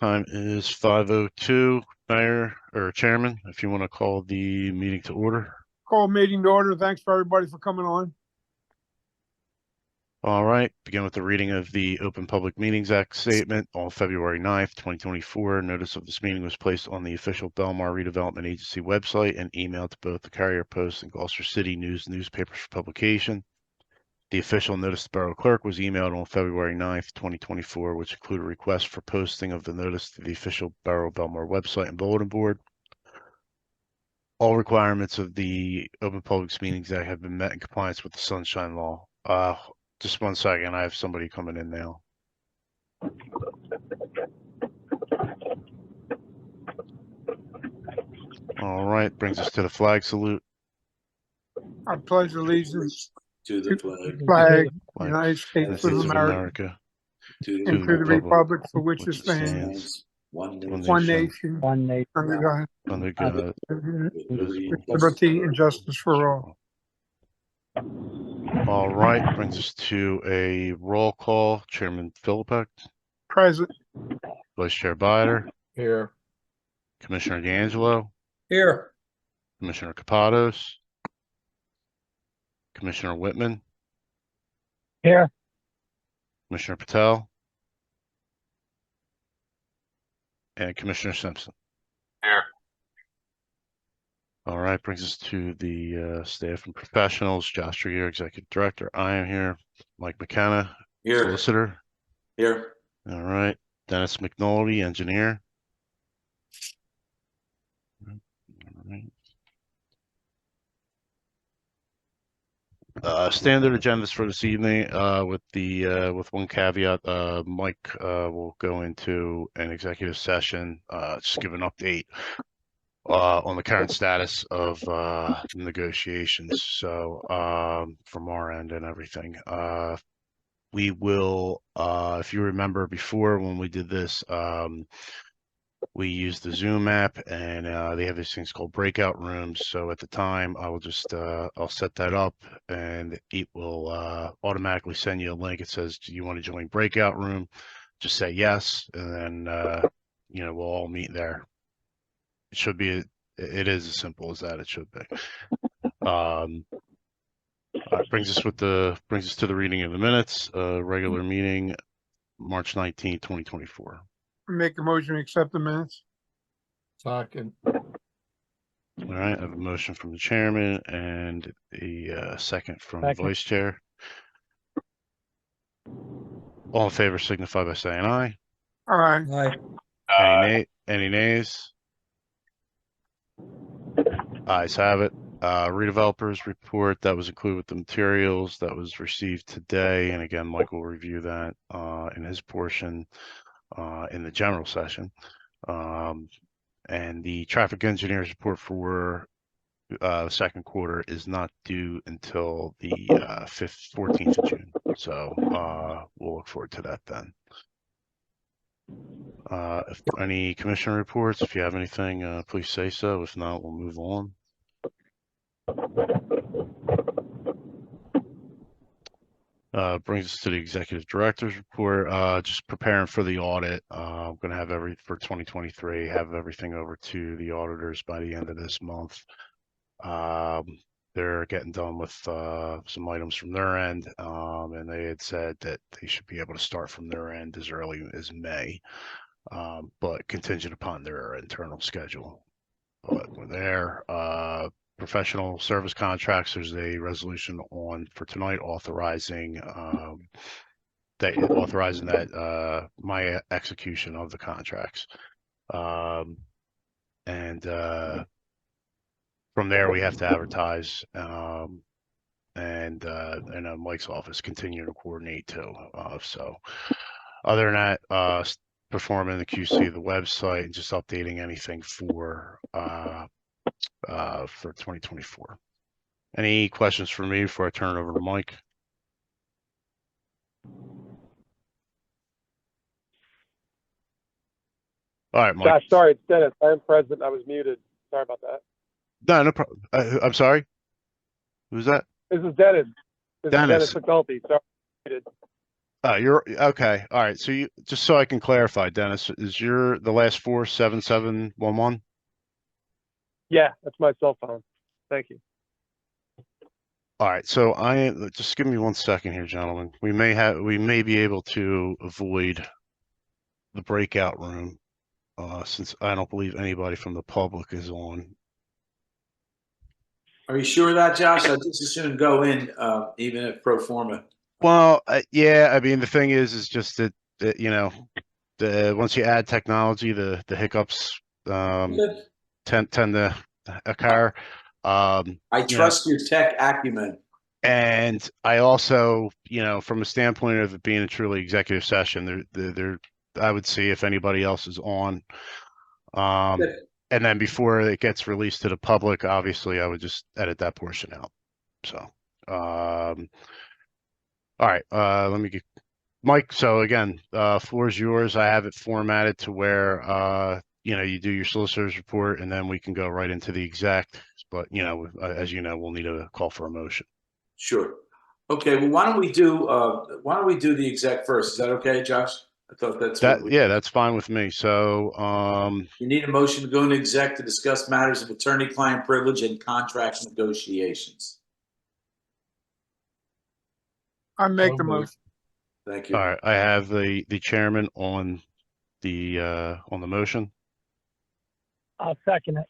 Time is 5:02. Mayor or Chairman, if you want to call the meeting to order. Call meeting to order. Thanks for everybody for coming on. All right, begin with the reading of the Open Public Meetings Act statement. On February 9th, 2024, notice of this meeting was placed on the official Bellmawr Redevelopment Agency website and emailed to both the Carrier Post and Gloucester City News newspapers for publication. The official notice to Borough Clerk was emailed on February 9th, 2024, which included a request for posting of the notice to the official Borough Bellmawr website and bulletin board. All requirements of the Open Public Meetings Act have been met in compliance with the Sunshine Law. Just 1 second. I have somebody coming in now. All right, brings us to the flag salute. I pledge allegiance to the flag, flag United States of States America, to and to the republic for which it which stands, one one nation, under God, under God, with liberty and justice for all. All right, brings us to a roll call. Chairman Philippek, Present. Vice Chair Bider, Here. Commissioner D'Angelo, Here. Commissioner Capados, Commissioner Whitman, Here. Commissioner Patel, and Commissioner Simpson. Here. All right, brings us to the staff and professionals. Josh Trujillo, Executive Director. I am here. Mike McKenna, here, Solicitor. here, All right. Dennis McNulty, Engineer. All right. Standard agendas for this evening, with one caveat. Mike will go into an executive session, just give an update on the current status of negotiations. So from our end and everything, we will, if you remember before when we did this, we used the Zoom app, and they have these things called breakout rooms. So at the time, I will just I'll set that up, and it will automatically send you a link. It says, do you want to join breakout room? Just say yes, and then we'll all meet there. It should be, it is as simple as that. It should be. Brings us to the reading of the minutes. Regular meeting, March 19th, 2024. Make a motion to accept the minutes. Second. All right, I have a motion from the chairman and a second from the vice chair. All in favor signify by saying aye. All right. Aye. Any nays? Ayes have it. Redevelopers report that was included with the materials that was received today. And again, Mike will review that in his portion in the general session. And the traffic engineer's report for second quarter is not due until the 14th of June. So we'll look forward to that then. If any commissioner reports, if you have anything, please say so. If not, we'll move on. Brings us to the executive director's report. Just preparing for the audit. I'm going to have for 2023, have everything over to the auditors by the end of this month. They're getting done with some items from their end, and they had said that they should be able to start from their end as early as May, but contingent upon their internal schedule. But we're there. Professional service contracts, there's a resolution on for tonight authorizing that my execution of the contracts, and from there we have to advertise, and Mike's office continue to coordinate too. So other than that, performing the QC of the website and just updating anything for 2024. Any questions for me before I turn it over to Mike? All right, Mike. Josh, sorry, it's Dennis. I am present. I was muted. Sorry about that. No problem. I'm sorry. Who's that? This is Dennis. Dennis. Dennis McNulty. Sorry. You're okay. All right. So you just so I can clarify, Dennis, is the last 47711? Yeah, that's my cell phone. Thank you. All right. So just give me 1 second here, gentlemen. We may be able to avoid the breakout room, since I don't believe anybody from the public is on. Are you sure of that, Josh? I just as soon go in, even if pro forma. Well, yeah. I mean, the thing is just that once you add technology, the hiccups Good. tend to occur. I trust your tech acumen. And I also, from a standpoint of it being a truly executive session, I would see if anybody else is on. Good. And then before it gets released to the public, obviously I would just edit that portion out. So, all right, let me get Mike. So again, floor is yours. I have it formatted to where, you do your solicitor's report and then we can go right into the exec. But, as you know, we'll need a call for a motion. Sure. Okay. Well, why don't we do the exec first? Is that okay, Josh? I thought that's Yeah, that's fine with me. So, you need a motion to go into exec to discuss matters of attorney-client privilege and contract negotiations. I make the motion. Thank you. all right, I have the chairman on the motion. I'll second it.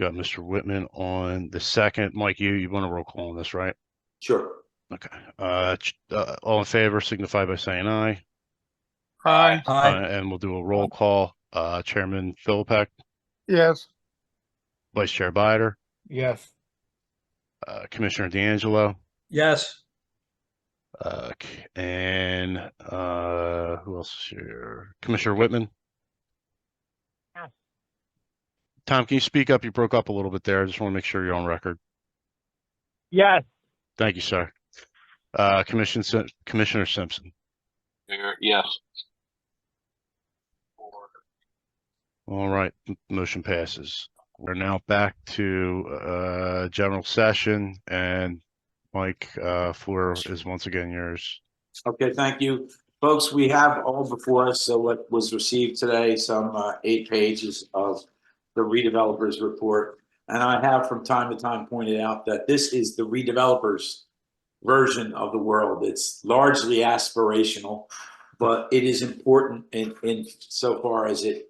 Got Mr. Whitman on the second. Mike, you want to roll call on this, right? Sure. Okay. All in favor signify by saying aye. Aye. And we'll do a roll call. Chairman Philippek, Yes. Vice Chair Bider, Yes. Commissioner D'Angelo, Yes. and who else is here? Commissioner Whitman. Yes. Tom, can you speak up? You broke up a little bit there. I just want to make sure you're on record. Yes. Thank you, sir. Commissioner Simpson. Yes. All right, motion passes. We're now back to general session, and Mike, floor is once again yours. Okay. Thank you, folks. We have all before us what was received today, some 8 pages of the redevelopers report, and I have from time to time pointed out that this is the redevelopers version of the world. It's largely aspirational, but it is important in so far as it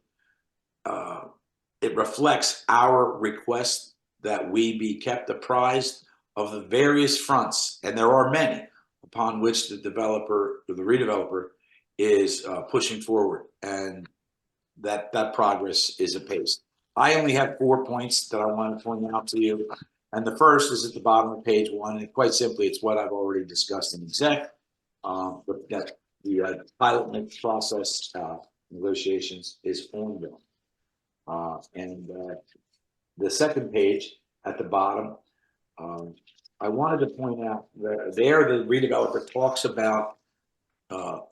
reflects our request that we be kept apprised of the various fronts, and there are many, upon which the redeveloper is pushing forward, and that progress is apace. I only have 4 points that I want to point out to you. And the first is at the bottom of page 1, and quite simply, it's what I've already discussed in exec, but that the pilot process negotiations is ongoing. And the second page at the bottom, I wanted to point out that there the redeveloper talks about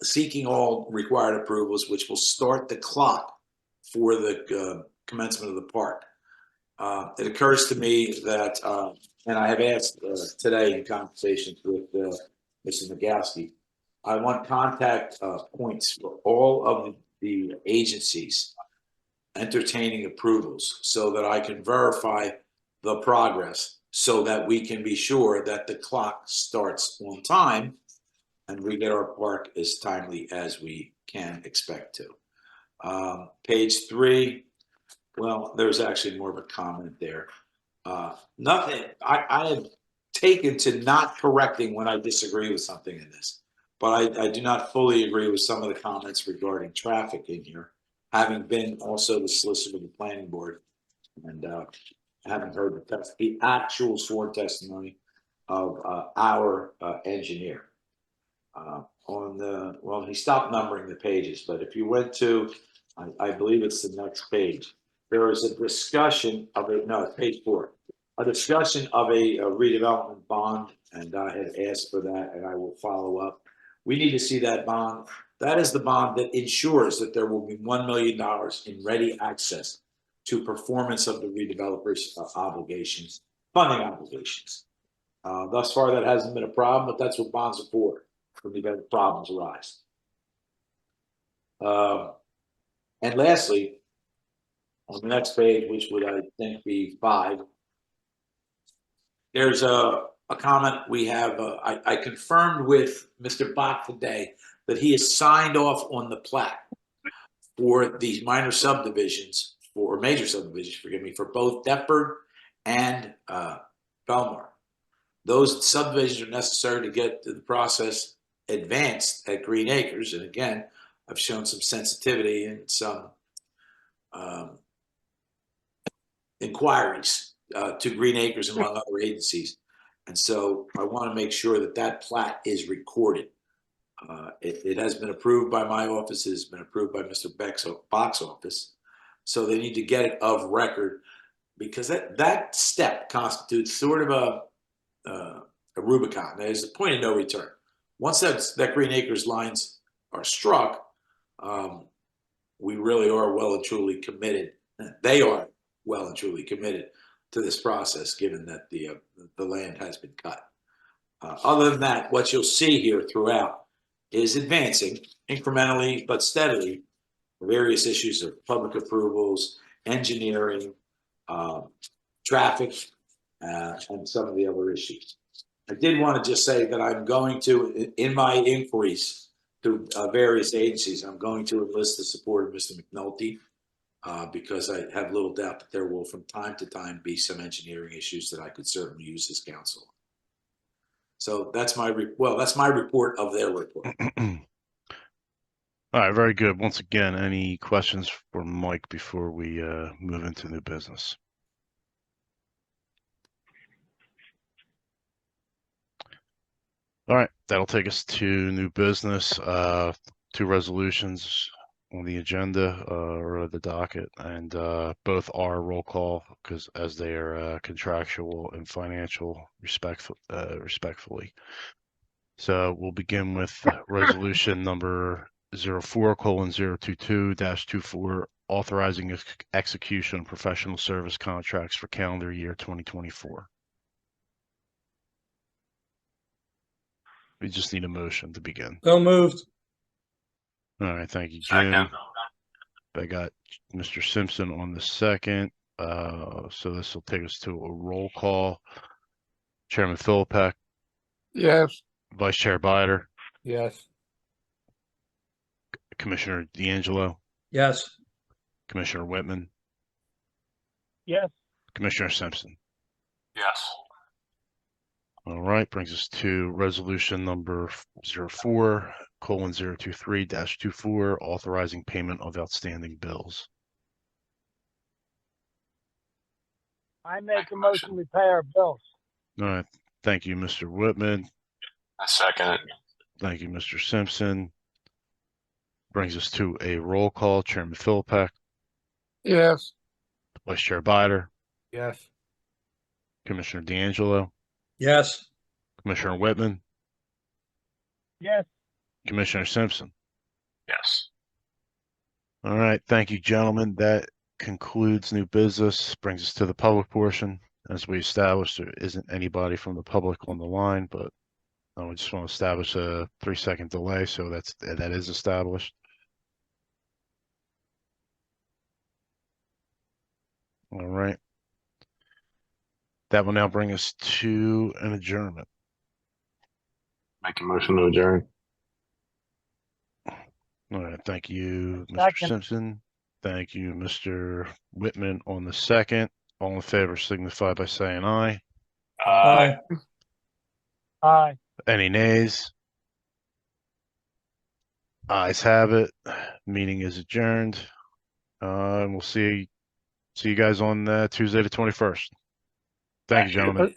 seeking all required approvals, which will start the clock for the commencement of the park. It occurs to me that, and I have asked today in conversations with Mrs. McGoskey, I want contact points for all of the agencies entertaining approvals so that I can verify the progress so that we can be sure that the clock starts on time and we get our park as timely as we can expect to. Page 3. Well, there's actually more of a comment there. Nothing, I have taken to not correcting when I disagree with something in this, but I do not fully agree with some of the comments regarding traffic in here, having been also the solicitor of the planning board and having heard the actual sworn testimony of our engineer. Well, he stopped numbering the pages, but if you went to, I believe it's the next page, there is a discussion of page 4, a discussion of a redevelopment bond, and I had asked for that, and I will follow up. We need to see that bond. That is the bond that ensures that there will be $1 million in ready access to performance of the redevelopers' obligations, funding obligations. Thus far, that hasn't been a problem, but that's what bonds are for. from the event problems arise. And lastly, on the next page, which would I think be 5, there's a comment we have. I confirmed with Mr. Bach today that he has signed off on the plat for these minor subdivisions, or major subdivisions, forgive me, for both Deptford and Bellmawr. Those subdivisions are necessary to get the process advanced at Green Acres. And again, I've shown some sensitivity and some inquiries to Green Acres among other agencies. And so I want to make sure that that plat is recorded. It has been approved by my office. It has been approved by Mr. Bach's office. So they need to get it of record, because that step constitutes sort of a Rubicon. There's a point of no return. Once that Green Acres lines are struck, we really are well and truly committed. They are well and truly committed to this process, given that the land has been cut. Other than that, what you'll see here throughout is advancing incrementally but steadily various issues of public approvals, engineering, traffic, and some of the other issues. I did want to just say that I'm going to, in my inquiries through various agencies, I'm going to enlist the support of Mr. McNulty, because I have little doubt that there will from time to time be some engineering issues that I could certainly use his counsel. So that's my report of their report. All right, very good. Once again, any questions for Mike before we move into new business? All right, that'll take us to new business. 2 resolutions on the agenda or the docket, and both are roll call because as they are contractual and financial respectfully. So we'll begin with resolution number 04:022-24, authorizing execution of professional service contracts for calendar year 2024. We just need a motion to begin. So moved. All right, thank you, Jim. Second. I got Mr. Simpson on the second. So this will take us to a roll call. Chairman Philippek, yes, Vice Chair Bider, Yes. Commissioner D'Angelo, Yes. Commissioner Whitman, yes, Commissioner Simpson. Yes. All right, brings us to resolution number 04:023-24, authorizing payment of outstanding bills. I make a motion we pay our bills. All right, thank you, Mr. Whitman. I second it. Thank you, Mr. Simpson. Brings us to a roll call. Chairman Philippek, yes, Vice Chair Bider, Yes. Commissioner D'Angelo, Yes. Commissioner Whitman, Yes, Commissioner Simpson. Yes. All right, thank you, gentlemen. That concludes new business. Brings us to the public portion. As we established, there isn't anybody from the public on the line, but I just want to establish a 3-second delay, so that is established. All right. That will now bring us to an adjournment. Make a motion to adjourn. All right, thank you, Mr. Second. Simpson. Thank you, Mr. Whitman on the second. All in favor signify by saying aye. Aye. aye. Any nays? Ayes have it. Meeting is adjourned. And we'll see you guys on Tuesday the 21st. Thank you, gentlemen.